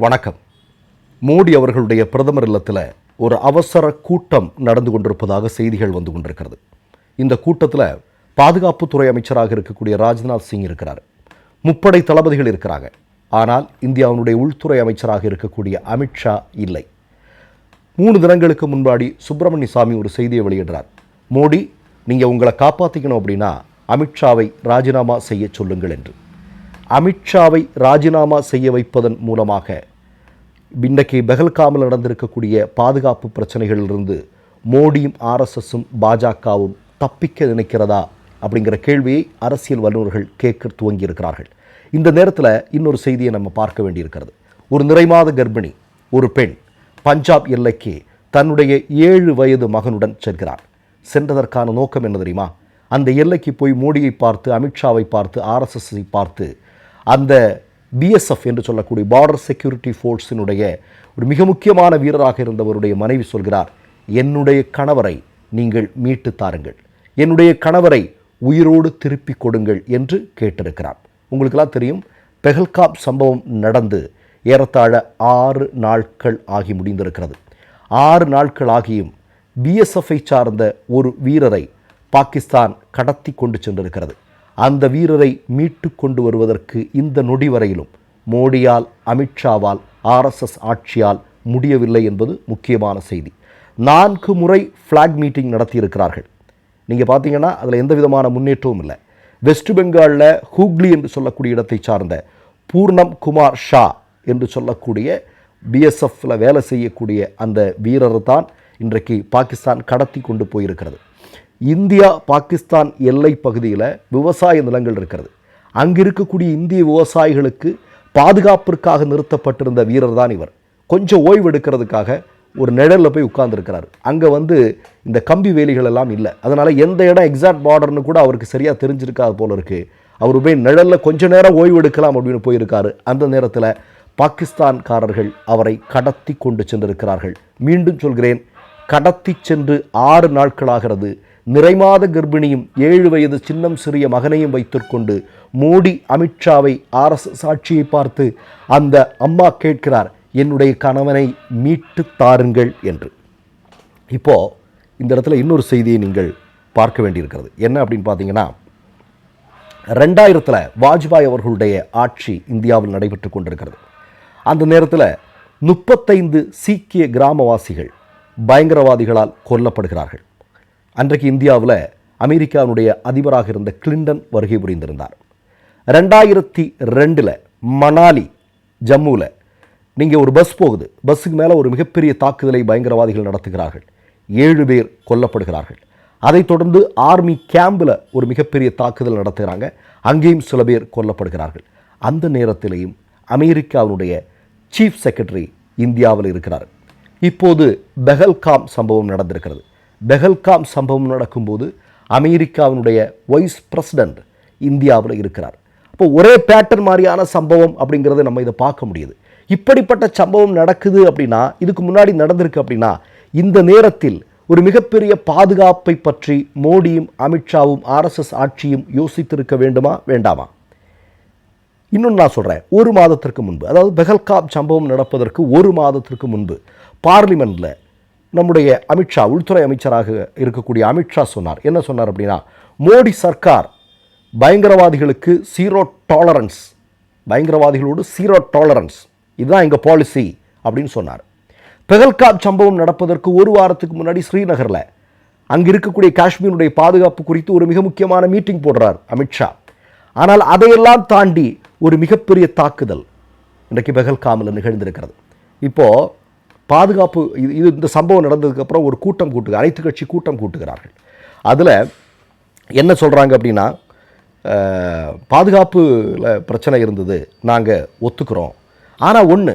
வணக்கம். மோடி அவர்களுடைய பிரதமர் இல்லத்தில் ஒரு அவசர கூட்டம் நடந்து கொண்டிருப்பதாக செய்திகள் வந்து கொண்டிருக்கிறது. இந்த கூட்டத்தில் பாதுகாப்புத்துறை அமைச்சராக இருக்கக்கூடிய ராஜ்நாத் சிங் இருக்கிறார். முப்படை தளபதிகள் இருக்கிறாங்க. ஆனால் இந்தியாவினுடைய உள்துறை அமைச்சராக இருக்கக்கூடிய அமித்ஷா இல்லை. 3 தினங்களுக்கு முன்பாடி சுப்பிரமணிய சாமி ஒரு செய்தியை வெளியிடுறார். மோடி, நீங்கள் உங்களை காப்பாற்றிக்கணும் அப்படின்னா அமித்ஷாவை ராஜினாமா செய்ய சொல்லுங்கள் என்று. அமித்ஷாவை ராஜினாமா செய்ய வைப்பதன் மூலமாக இன்றைக்கு பெஹல்காமில் நடந்திருக்கக்கூடிய பாதுகாப்பு பிரச்சனைகளிலிருந்து மோடியும் ஆர்எஸ்எஸும் பாஜகவும் தப்பிக்க நினைக்கிறதா அப்படிங்கிற கேள்வியை அரசியல் வல்லுநர்கள் கேட்க துவங்கியிருக்கிறார்கள். இந்த நேரத்தில் இன்னொரு செய்தியை நம்ம பார்க்க வேண்டியிருக்கிறது. ஒரு நிறைமாத கர்ப்பிணி ஒரு பெண் பஞ்சாப் எல்லைக்கு தன்னுடைய 7 வயது மகனுடன் செல்கிறார். சென்றதற்கான நோக்கம் என்ன தெரியுமா? அந்த எல்லைக்கு போய் மோடியை பார்த்து, அமித்ஷாவை பார்த்து, ஆர்எஸ்எஸ்ஸை பார்த்து, அந்த பிஎஸ்எஃப் என்று சொல்லக்கூடிய பார்டர் செக்யூரிட்டி ஃபோர்ஸினுடைய ஒரு மிக முக்கியமான வீரராக இருந்தவருடைய மனைவி சொல்கிறார், என்னுடைய கணவரை நீங்கள் மீட்டு தாருங்கள், என்னுடைய கணவரை உயிரோடு திருப்பி கொடுங்கள் என்று கேட்டிருக்கிறார். உங்களுக்கெல்லாம் தெரியும், பெஹல்காம் சம்பவம் நடந்து ஏறத்தாழ 6 நாட்கள் ஆகி முடிந்திருக்கிறது. 6 நாட்கள் ஆகியும் பிஎஸ்எஃப்பை சார்ந்த ஒரு வீரரை பாகிஸ்தான் கடத்தி கொண்டு சென்றிருக்கிறது. அந்த வீரரை மீட்டு கொண்டு வருவதற்கு இந்த நொடி வரையிலும் மோடியால், அமித்ஷாவால், ஆர்எஸ்எஸ் ஆட்சியால் முடியவில்லை என்பது முக்கியமான செய்தி. 4 முறை ஃப்ளாக் மீட்டிங் நடத்தியிருக்கிறார்கள். நீங்கள் பார்த்தீங்கன்னா அதில் எந்த விதமான முன்னேற்றமும் இல்லை. வெஸ்ட் பெங்காலில் ஹூக்ளி என்று சொல்லக்கூடிய இடத்தை சார்ந்த பூர்ணம் குமார் ஷா என்று சொல்லக்கூடிய பிஎஸ்எஃப்பில் வேலை செய்யக்கூடிய அந்த வீரர் தான் இன்றைக்கு பாகிஸ்தான் கடத்தி கொண்டு போயிருக்கிறது. இந்தியா பாகிஸ்தான் எல்லை பகுதியில் விவசாய நிலங்கள் இருக்கிறது. அங்கே இருக்கக்கூடிய இந்திய விவசாயிகளுக்கு பாதுகாப்பிற்காக நிறுத்தப்பட்டிருந்த வீரர் தான் இவர். கொஞ்சம் ஓய்வு எடுக்கிறதுக்காக ஒரு நிழலில் போய் உட்கார்ந்துருக்கிறார். அங்கே இந்த கம்பி வேலிகள் எல்லாம் இல்லை. அதனால் எந்த இடம் எக்ஸாக்ட் பார்டர்னு கூட அவருக்கு சரியாக தெரிஞ்சிருக்காது போல இருக்குது. அவர் போய் நிழலில் கொஞ்ச நேரம் ஓய்வு எடுக்கலாம் அப்படின்னு போயிருக்காரு. அந்த நேரத்தில் பாகிஸ்தான்காரர்கள் அவரை கடத்தி கொண்டு சென்றிருக்கிறார்கள். மீண்டும் சொல்கிறேன், கடத்தி சென்று 6 நாட்களாகிறது. நிறைமாத கர்ப்பிணியும் 7 வயது சின்னம் சிறிய மகனையும் வைத்துக்கொண்டு மோடி, அமித்ஷாவை, ஆர்எஸ்எஸ் ஆட்சியை பார்த்து அந்த அம்மா கேட்கிறார், என்னுடைய கணவனை மீட்டு தாருங்கள் என்று. இப்போது இந்த இடத்துல இன்னொரு செய்தியை நீங்கள் பார்க்க வேண்டியிருக்கிறது. என்ன அப்படின்னு பார்த்தீங்கன்னா, 2000 வாஜ்பாய் அவர்களுடைய ஆட்சி இந்தியாவில் நடைபெற்று கொண்டிருக்கிறது. அந்த நேரத்தில் 35 சீக்கிய கிராமவாசிகள் பயங்கரவாதிகளால் கொல்லப்படுகிறார்கள். அன்றைக்கு இந்தியாவில் அமெரிக்காவுடைய அதிபராக இருந்த கிளின்டன் வருகை புரிந்திருந்தார். 2002 மணாலி, ஜம்முவில் நீங்கள் ஒரு பஸ் போகுது. பஸ்ஸுக்கு மேலே ஒரு மிகப்பெரிய தாக்குதலை பயங்கரவாதிகள் நடத்துகிறார்கள். 7 பேர் கொல்லப்படுகிறார்கள். அதைத் தொடர்ந்து ஆர்மி கேம்பில் ஒரு மிகப்பெரிய தாக்குதல் நடத்துகிறாங்க. அங்கேயும் சில பேர் கொல்லப்படுகிறார்கள். அந்த நேரத்திலேயும் அமெரிக்காவுடைய சீஃப் செக்ரட்டரி இந்தியாவில் இருக்கிறார். இப்போது பெஹல்காம் சம்பவம் நடந்திருக்கிறது. பெஹல்காம் சம்பவம் நடக்கும்போது அமெரிக்காவினுடைய வைஸ் பிரசிடென்ட் இந்தியாவில் இருக்கிறார். அப்போ ஒரே பேட்டர்ன் மாதிரியான சம்பவம் அப்படிங்கிறத நம்ம இதை பார்க்க முடியுது. இப்படிப்பட்ட சம்பவம் நடக்குது அப்படின்னா, இதுக்கு முன்னாடி நடந்திருக்கு அப்படின்னா, இந்த நேரத்தில் ஒரு மிகப்பெரிய பாதுகாப்பை பற்றி மோடியும், அமித்ஷாவும், ஆர்எஸ்எஸ் ஆட்சியும் யோசித்திருக்க வேண்டுமா, வேண்டாமா? இன்னொன்று நான் சொல்கிறேன். 1 மாதத்திற்கு முன்பு, அதாவது பெஹல்காம் சம்பவம் நடப்பதற்கு 1 மாதத்திற்கு முன்பு பார்லிமெண்ட்டில் நம்முடைய அமித்ஷா, உள்துறை அமைச்சராக இருக்கக்கூடிய அமித்ஷா சொன்னார். என்ன சொன்னார் அப்படின்னா, மோடி சர்க்கார் பயங்கரவாதிகளுக்கு 0 டாலரன்ஸ், பயங்கரவாதிகளோடு 0 டாலரன்ஸ், இதுதான் எங்கள் பாலிசி அப்படின்னு சொன்னார். பெஹல்காம் சம்பவம் நடப்பதற்கு 1 வாரத்துக்கு முன்னாடி ஸ்ரீநகரில் அங்கே இருக்கக்கூடிய காஷ்மீருடைய பாதுகாப்பு குறித்து ஒரு மிக முக்கியமான மீட்டிங் போடுறார் அமித்ஷா. ஆனால் அதையெல்லாம் தாண்டி ஒரு மிகப்பெரிய தாக்குதல் இன்றைக்கு பெஹல்காமில் நிகழ்ந்திருக்கிறது. இப்போது பாதுகாப்பு இந்த சம்பவம் நடந்ததுக்கப்புறம் ஒரு கூட்டம் கூட்டுகிறார், அனைத்து கட்சி கூட்டம் கூட்டுகிறார்கள். அதில் என்ன சொல்கிறாங்க அப்படின்னா, பாதுகாப்பில் பிரச்சனை இருந்தது, நாங்கள் ஒத்துக்கிறோம். ஆனால் ஒன்று,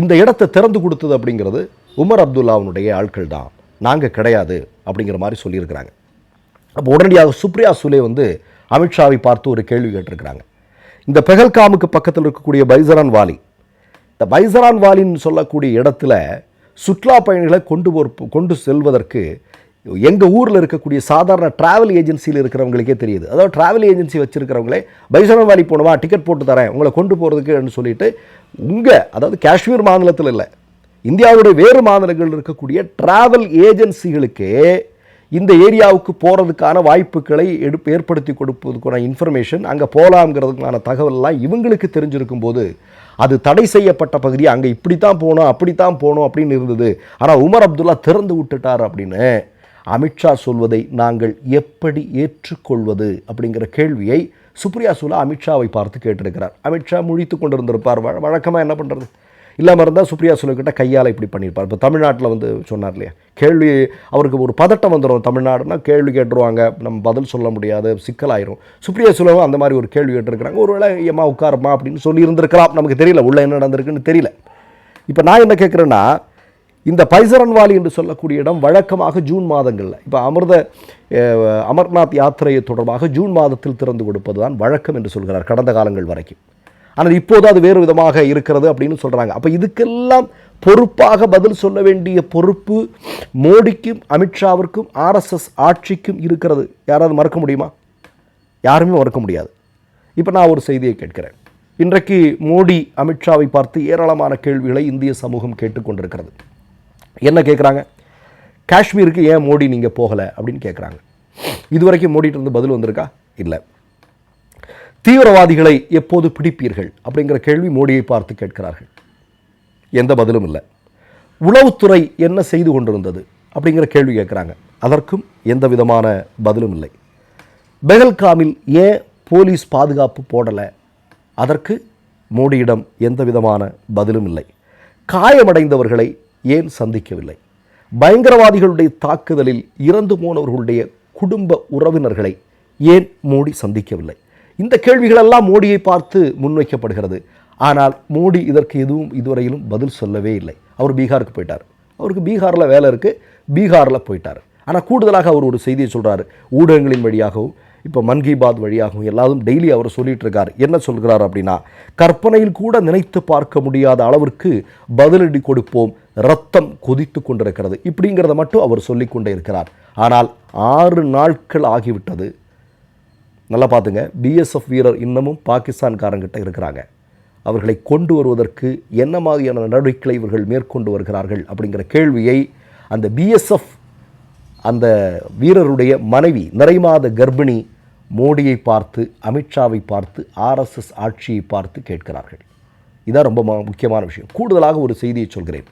இந்த இடத்தை திறந்து கொடுத்தது அப்படிங்கிறது உமர் அப்துல்லாவுடைய ஆட்கள் தான், நாங்கள் கிடையாது அப்படிங்கிற மாதிரி சொல்லியிருக்கிறாங்க. அப்போ உடனடியாக சுப்ரியா சுலே அமித்ஷாவை பார்த்து ஒரு கேள்வி கேட்டிருக்கிறாங்க. இந்த பெஹல்காமுக்கு பக்கத்தில் இருக்கக்கூடிய பைசரான் வாலி, இந்த பைசரான் வாலின்னு சொல்லக்கூடிய இடத்துல சுற்றுலா பயணிகளை கொண்டு செல்வதற்கு எங்கள் ஊரில் இருக்கக்கூடிய சாதாரண ட்ராவல் ஏஜென்சியில் இருக்கிறவங்களுக்கே தெரியுது. அதாவது ட்ராவல் ஏஜென்சி வச்சுருக்கிறவங்களே பைசனம் வேலி போகணுமா, டிக்கெட் போட்டு தரேன் உங்களை கொண்டு போகிறதுக்குன்னு சொல்லிட்டு அதாவது காஷ்மீர் மாநிலத்தில் இல்லை, இந்தியாவுடைய வேறு மாநிலங்கள் இருக்கக்கூடிய ட்ராவல் ஏஜென்சிகளுக்கே இந்த ஏரியாவுக்கு போகிறதுக்கான வாய்ப்புகளை ஏற்படுத்தி கொடுப்பதுக்கான இன்ஃபர்மேஷன், அங்கே போகலாம்ங்கிறதுக்கான தகவல்லாம் இவங்களுக்கு தெரிஞ்சிருக்கும் போது அது தடை செய்யப்பட்ட பகுதி, அங்கே இப்படித்தான் போகணும் அப்படித்தான் போகணும் அப்படின்னு இருந்தது, ஆனால் உமர் அப்துல்லா திறந்து விட்டுட்டார் அப்படின்னு அமித்ஷா சொல்வதை நாங்கள் எப்படி ஏற்றுக்கொள்வது அப்படிங்கிற கேள்வியை சுப்ரியா சுலே அமித்ஷாவை பார்த்து கேட்டிருக்கிறார். அமித்ஷா முழித்து கொண்டிருந்திருப்பார். வழக்கமாக என்ன பண்ணுறது இல்லாமல் இருந்தால் சுப்ரியா சுலே கிட்ட கையால் இப்படி பண்ணியிருப்பார். இப்போ தமிழ்நாட்டில் சொன்னார் இல்லையா, கேள்வி அவருக்கு ஒரு பதட்டம் வந்துடும். தமிழ்நாடுனா கேள்வி கேட்டுருவாங்க, நம்ம பதில் சொல்ல முடியாது, சிக்கலாயிரும். சுப்ரியா சுலேவும் அந்த மாதிரி ஒரு கேள்வி கேட்டிருக்கிறாங்க. ஒருவேளை ஏமா உட்காரமா அப்படின்னு சொல்லி இருந்திருக்கலாம், நமக்கு தெரியல, உள்ள என்ன நடந்திருக்குன்னு தெரியல. இப்போ நான் என்ன கேட்குறேன்னா, இந்த பைசரன்வாலி என்று சொல்லக்கூடிய இடம் வழக்கமாக ஜூன் மாதங்களில், இப்போ அமர்நாத் யாத்திரையை தொடர்பாக ஜூன் மாதத்தில் திறந்து கொடுப்பது தான் வழக்கம் என்று சொல்கிறார் கடந்த காலங்கள் வரைக்கும். ஆனால் இப்போது அது வேறு விதமாக இருக்கிறது அப்படின்னு சொல்கிறாங்க. அப்போ இதுக்கெல்லாம் பொறுப்பாக பதில் சொல்ல வேண்டிய பொறுப்பு மோடிக்கும் அமித்ஷாவிற்கும் ஆர்எஸ்எஸ் ஆட்சிக்கும் இருக்கிறது. யாராவது மறக்க முடியுமா? யாருமே மறக்க முடியாது. இப்போ நான் ஒரு செய்தியை கேட்கிறேன். இன்றைக்கு மோடி அமித்ஷாவை பார்த்து ஏராளமான கேள்விகளை இந்திய சமூகம் கேட்டுக்கொண்டிருக்கிறது. என்ன கேட்குறாங்க? காஷ்மீருக்கு ஏன் மோடி நீங்கள் போகலை அப்படின்னு கேட்குறாங்க. இதுவரைக்கும் மோடிட்டு இருந்து பதில் வந்திருக்கா? இல்லை. தீவிரவாதிகளை எப்போது பிடிப்பீர்கள் அப்படிங்கிற கேள்வி மோடியை பார்த்து கேட்கிறார்கள். எந்த பதிலும் இல்லை. உளவுத்துறை என்ன செய்து கொண்டிருந்தது அப்படிங்கிற கேள்வி கேட்குறாங்க. அதற்கும் எந்த விதமான பதிலும் இல்லை. பெஹல்காமில் ஏன் போலீஸ் பாதுகாப்பு போடலை, அதற்கு மோடியிடம் எந்த விதமான பதிலும் இல்லை. காயமடைந்தவர்களை ஏன் சந்திக்கவில்லை? பயங்கரவாதிகளுடைய தாக்குதலில் இறந்து போனவர்களுடைய குடும்ப உறவினர்களை ஏன் மோடி சந்திக்கவில்லை? இந்த கேள்விகளெல்லாம் மோடியை பார்த்து முன்வைக்கப்படுகிறது. ஆனால் மோடி இதற்கு எதுவும் இதுவரையிலும் பதில் சொல்லவே இல்லை. அவர் பீகாருக்கு போயிட்டார். அவருக்கு பீகாரில் வேலை இருக்குது, பீகாரில் போயிட்டார். ஆனால் கூடுதலாக அவர் ஒரு செய்தியை சொல்கிறார். ஊடகங்களின் வழியாகவும் இப்போ மன் கி பாத் வழியாகவும் எல்லாரும் டெய்லி அவர் சொல்லிட்டு இருக்கார். என்ன சொல்கிறார் அப்படின்னா, கற்பனையில் கூட நினைத்து பார்க்க முடியாத அளவிற்கு பதிலடி கொடுப்போம், ரத்தம் கொதித்து கொண்டிருக்கிறது இப்படிங்கிறத மட்டும் அவர் சொல்லிக்கொண்டே இருக்கிறார். ஆனால் 6 நாட்கள் ஆகிவிட்டது. நல்லா பார்த்துங்க, பிஎஸ்எஃப் வீரர் இன்னமும் பாகிஸ்தான்காரங்கிட்ட இருக்கிறாங்க. அவர்களை கொண்டு வருவதற்கு என்ன மாதிரியான நடவடிக்கைகளை இவர்கள் மேற்கொண்டு வருகிறார்கள் அப்படிங்கிற கேள்வியை அந்த பிஎஸ்எஃப் அந்த வீரருடைய மனைவி நிறைமாத கர்ப்பிணி மோடியை பார்த்து, அமித்ஷாவை பார்த்து, ஆர்எஸ்எஸ் ஆட்சியை பார்த்து கேட்கிறார்கள். இதான் ரொம்ப முக்கியமான விஷயம். கூடுதலாக ஒரு செய்தியை சொல்கிறேன்.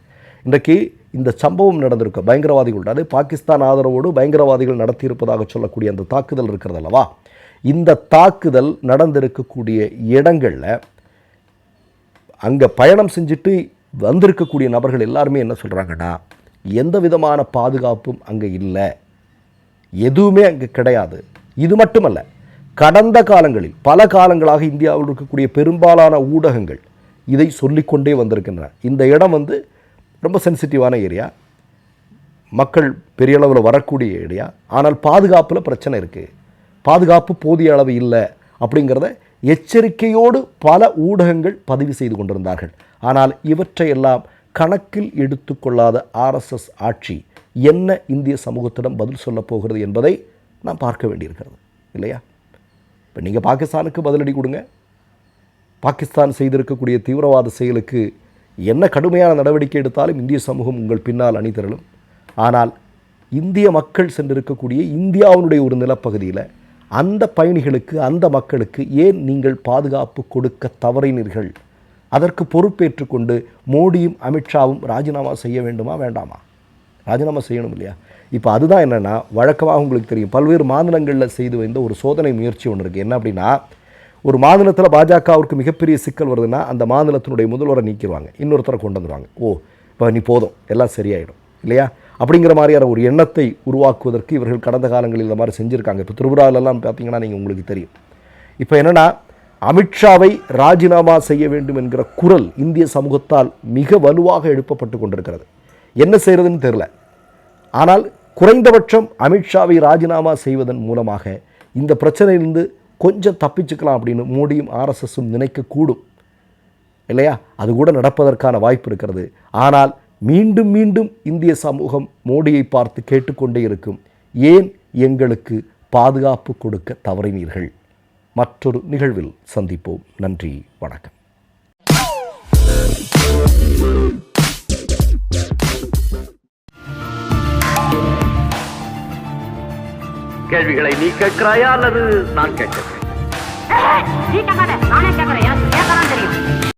இன்றைக்கு இந்த சம்பவம் நடந்திருக்க பயங்கரவாதிகள், அது பாகிஸ்தான் ஆதரவோடு பயங்கரவாதிகள் நடத்தியிருப்பதாக சொல்லக்கூடிய அந்த தாக்குதல் இருக்கிறது அல்லவா, இந்த தாக்குதல் நடந்திருக்கக்கூடிய இடங்களில் அங்கே பயணம் செஞ்சுட்டு வந்திருக்கக்கூடிய நபர்கள் எல்லாருமே என்ன சொல்கிறாங்கன்னா, எந்த விதமான பாதுகாப்பும் அங்கே இல்லை, எதுவுமே அங்கே கிடையாது. இது மட்டுமல்ல, கடந்த காலங்களில் பல காலங்களாக இந்தியாவில் இருக்கக்கூடிய பெரும்பாலான ஊடகங்கள் இதை சொல்லிக்கொண்டே வந்திருக்கின்றன. இந்த இடம் ரொம்ப சென்சிட்டிவான ஏரியா, மக்கள் பெரிய அளவில் வரக்கூடிய ஏரியா, ஆனால் பாதுகாப்பில் பிரச்சனை இருக்குது, பாதுகாப்பு போதிய அளவு இல்லை அப்படிங்கிறத எச்சரிக்கையோடு பல ஊடகங்கள் பதிவு செய்து கொண்டிருந்தார்கள். ஆனால் இவற்றையெல்லாம் கணக்கில் எடுத்துக்கொள்ளாத ஆர்எஸ்எஸ் ஆட்சி என்ன இந்திய சமூகத்திடம் பதில் சொல்ல போகிறது என்பதை நாம் பார்க்க வேண்டியிருக்கிறது இல்லையா? இப்போ நீங்கள் பாகிஸ்தானுக்கு பதிலடி கொடுங்க, பாகிஸ்தான் செய்திருக்கக்கூடிய தீவிரவாத செயலுக்கு என்ன கடுமையான நடவடிக்கை எடுத்தாலும் இந்திய சமூகம் உங்கள் பின்னால் அணிதிரளும். ஆனால் இந்திய மக்கள் சென்றிருக்கக்கூடிய இந்தியாவினுடைய ஒரு நிலப்பகுதியில் அந்த பயணிகளுக்கு, அந்த மக்களுக்கு ஏன் நீங்கள் பாதுகாப்பு கொடுக்க தவறினீர்கள்? அதற்கு பொறுப்பேற்றுக்கொண்டு மோடியும் அமித்ஷாவும் ராஜினாமா செய்ய வேண்டுமா வேண்டாமா? ராஜினாமா செய்யணும் இல்லையா? இப்போ அதுதான் என்னென்னா, வழக்கமாக உங்களுக்கு தெரியும், பல்வேறு மாநிலங்களில் செய்து வந்த ஒரு சோதனை முயற்சி ஒன்று இருக்குது. என்ன அப்படின்னா, ஒரு மாநிலத்தில் பாஜகவிற்கு மிகப்பெரிய சிக்கல் வருதுன்னா அந்த மாநிலத்தினுடைய முதல்வரை நீக்கிடுவாங்க, இன்னொருத்தரை கொண்டு வந்துடுவாங்க. இப்போ நீ போதும், எல்லாம் சரியாயிடும் இல்லையா அப்படிங்கிற மாதிரியான ஒரு எண்ணத்தை உருவாக்குவதற்கு இவர்கள் கடந்த காலங்களில் இந்த மாதிரி செஞ்சுருக்காங்க. இப்போ திரிபுராவிலெல்லாம் பார்த்தீங்கன்னா நீங்கள் உங்களுக்கு தெரியும். இப்போ என்னென்னா, அமித்ஷாவை ராஜினாமா செய்ய வேண்டும் என்கிற குரல் இந்திய சமூகத்தால் மிக வலுவாக எழுப்பப்பட்டு கொண்டிருக்கிறது. என்ன செய்கிறதுன்னு தெரில. ஆனால் குறைந்தபட்சம் அமித்ஷாவை ராஜினாமா செய்வதன் மூலமாக இந்த பிரச்சனையிலிருந்து கொஞ்சம் தப்பிச்சுக்கலாம் அப்படின்னு மோடியும் ஆர்எஸ்எஸும் நினைக்கக்கூடும் இல்லையா? அது கூட நடப்பதற்கான வாய்ப்பு இருக்கிறது. ஆனால் மீண்டும் மீண்டும் இந்திய சமூகம் மோடியை பார்த்து கேட்டுக்கொண்டே இருக்கும், ஏன் எங்களுக்கு பாதுகாப்பு கொடுக்க தவறினீர்கள்? மற்றொரு நிகழ்வில் சந்திப்போம். நன்றி, வணக்கம். கேள்விகளை நீ கேட்கிறாயா அல்லது நான் கேட்கிறேன்? நீ கேட்காத, நானே கேட்கிறேன். எனக்கு கேட்கலாம் தெரியும்.